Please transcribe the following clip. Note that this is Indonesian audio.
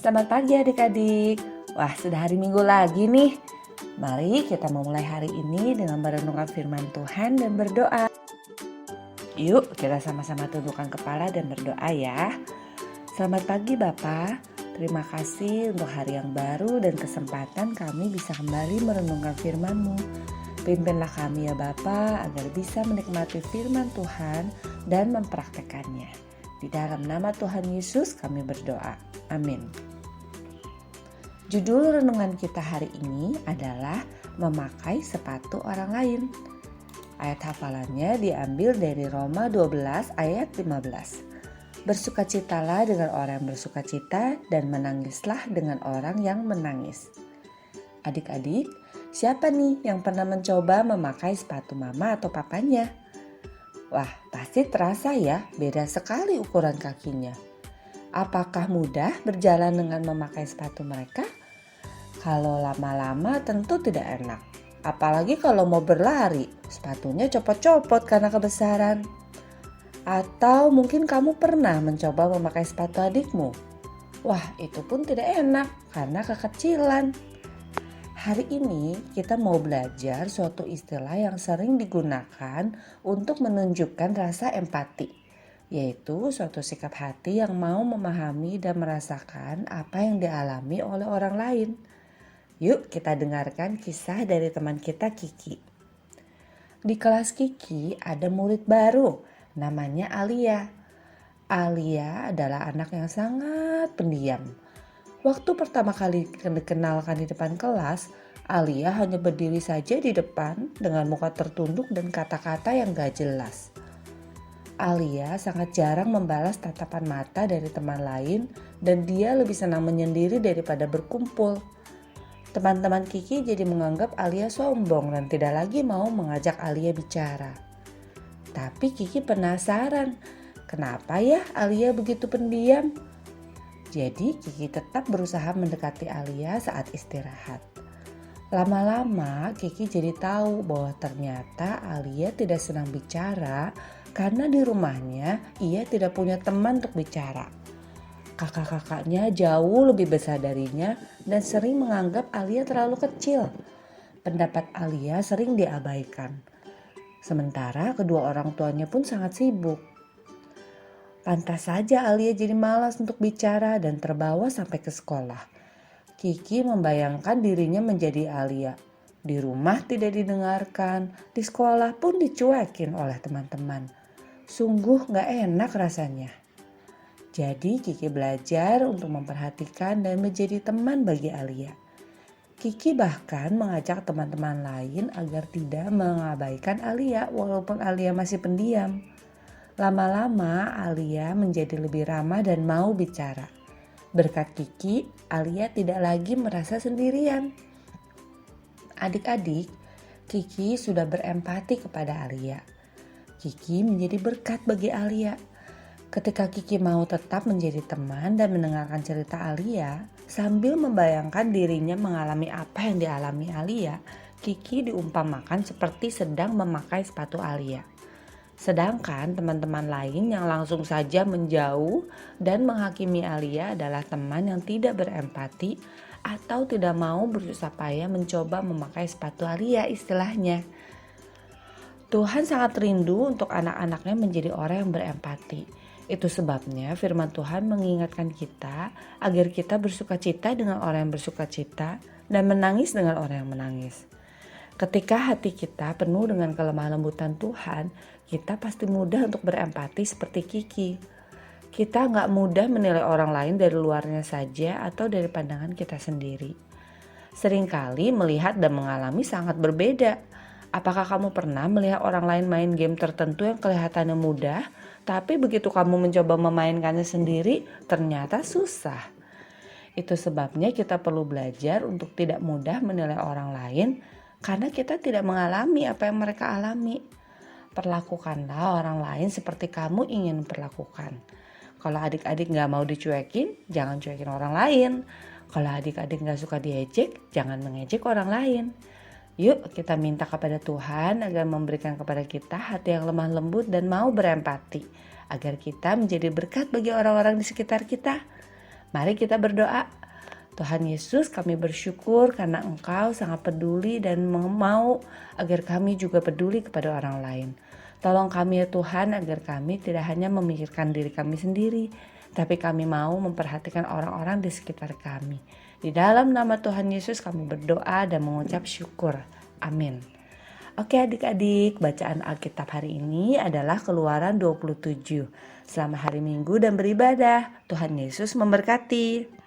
Selamat pagi adik-adik. Wah, sudah hari Minggu lagi nih. Mari kita memulai hari ini dengan merenungkan firman Tuhan dan berdoa. Yuk, kita sama-sama tundukkan kepala dan berdoa ya. Selamat pagi Bapak. Terima kasih untuk hari yang baru dan kesempatan kami bisa kembali merenungkan firman-Mu. Pimpinlah kami ya Bapa agar bisa menikmati firman Tuhan dan mempraktekannya. Di dalam nama Tuhan Yesus kami berdoa. Amin. Judul renungan kita hari ini adalah memakai sepatu orang lain. Ayat hafalannya diambil dari Roma 12 ayat 15. Bersukacitalah dengan orang yang bersukacita dan menangislah dengan orang yang menangis. Adik-adik, siapa nih yang pernah mencoba memakai sepatu mama atau papanya? Wah, pasti terasa ya, beda sekali ukuran kakinya. Apakah mudah berjalan dengan memakai sepatu mereka? Kalau lama-lama tentu tidak enak. Apalagi kalau mau berlari, sepatunya copot-copot karena kebesaran. Atau mungkin kamu pernah mencoba memakai sepatu adikmu. Wah, itu pun tidak enak karena kekecilan. Hari ini kita mau belajar suatu istilah yang sering digunakan untuk menunjukkan rasa empati, yaitu suatu sikap hati yang mau memahami dan merasakan apa yang dialami oleh orang lain. Yuk kita dengarkan kisah dari teman kita Kiki. Di kelas Kiki ada murid baru, namanya Alia. Alia adalah anak yang sangat pendiam. Waktu pertama kali dikenalkan di depan kelas, Alia hanya berdiri saja di depan dengan muka tertunduk dan kata-kata yang gak jelas. Alia sangat jarang membalas tatapan mata dari teman lain dan dia lebih senang menyendiri daripada berkumpul. Teman-teman Kiki jadi menganggap Alia sombong dan tidak lagi mau mengajak Alia bicara. Tapi Kiki penasaran, kenapa ya Alia begitu pendiam? Jadi Kiki tetap berusaha mendekati Alia saat istirahat. Lama-lama Kiki jadi tahu bahwa ternyata Alia tidak senang bicara karena di rumahnya ia tidak punya teman untuk bicara. Kakak-kakaknya jauh lebih besar darinya dan sering menganggap Alia terlalu kecil. Pendapat Alia sering diabaikan. Sementara kedua orang tuanya pun sangat sibuk. Pantas saja Alia jadi malas untuk bicara dan terbawa sampai ke sekolah. Kiki membayangkan dirinya menjadi Alia. Di rumah tidak didengarkan, di sekolah pun dicuekin oleh teman-teman. Sungguh gak enak rasanya. Jadi Kiki belajar untuk memperhatikan dan menjadi teman bagi Alia. Kiki bahkan mengajak teman-teman lain agar tidak mengabaikan Alia walaupun Alia masih pendiam. Lama-lama Alia menjadi lebih ramah dan mau bicara. Berkat Kiki, Alia tidak lagi merasa sendirian. Adik-adik, Kiki sudah berempati kepada Alia. Kiki menjadi berkat bagi Alia. Ketika Kiki mau tetap menjadi teman dan mendengarkan cerita Alia, sambil membayangkan dirinya mengalami apa yang dialami Alia, Kiki diumpamakan seperti sedang memakai sepatu Alia. Sedangkan teman-teman lain yang langsung saja menjauh dan menghakimi Alia adalah teman yang tidak berempati atau tidak mau berusaha payah mencoba memakai sepatu Alia istilahnya. Tuhan sangat rindu untuk anak-anaknya menjadi orang yang berempati. Itu sebabnya firman Tuhan mengingatkan kita agar kita bersukacita dengan orang yang bersukacita dan menangis dengan orang yang menangis. Ketika hati kita penuh dengan kelemah lembutan Tuhan, kita pasti mudah untuk berempati seperti Kiki. Kita gak mudah menilai orang lain dari luarnya saja atau dari pandangan kita sendiri. Seringkali melihat dan mengalami sangat berbeda. Apakah kamu pernah melihat orang lain main game tertentu yang kelihatannya mudah, tapi begitu kamu mencoba memainkannya sendiri, ternyata susah? Itu sebabnya kita perlu belajar untuk tidak mudah menilai orang lain karena kita tidak mengalami apa yang mereka alami. Perlakukanlah orang lain seperti kamu ingin perlakukan. Kalau adik-adik gak mau dicuekin, jangan cuekin orang lain. Kalau adik-adik gak suka diejek, jangan mengejek orang lain. Yuk kita minta kepada Tuhan agar memberikan kepada kita hati yang lemah lembut dan mau berempati, agar kita menjadi berkat bagi orang-orang di sekitar kita. Mari kita berdoa. Tuhan Yesus, kami bersyukur karena Engkau sangat peduli dan mau agar kami juga peduli kepada orang lain. Tolong kami ya Tuhan agar kami tidak hanya memikirkan diri kami sendiri, tapi kami mau memperhatikan orang-orang di sekitar kami. Di dalam nama Tuhan Yesus kami berdoa dan mengucap syukur. Amin. Oke adik-adik, bacaan Alkitab hari ini adalah Keluaran 27. Selamat hari Minggu dan beribadah. Tuhan Yesus memberkati.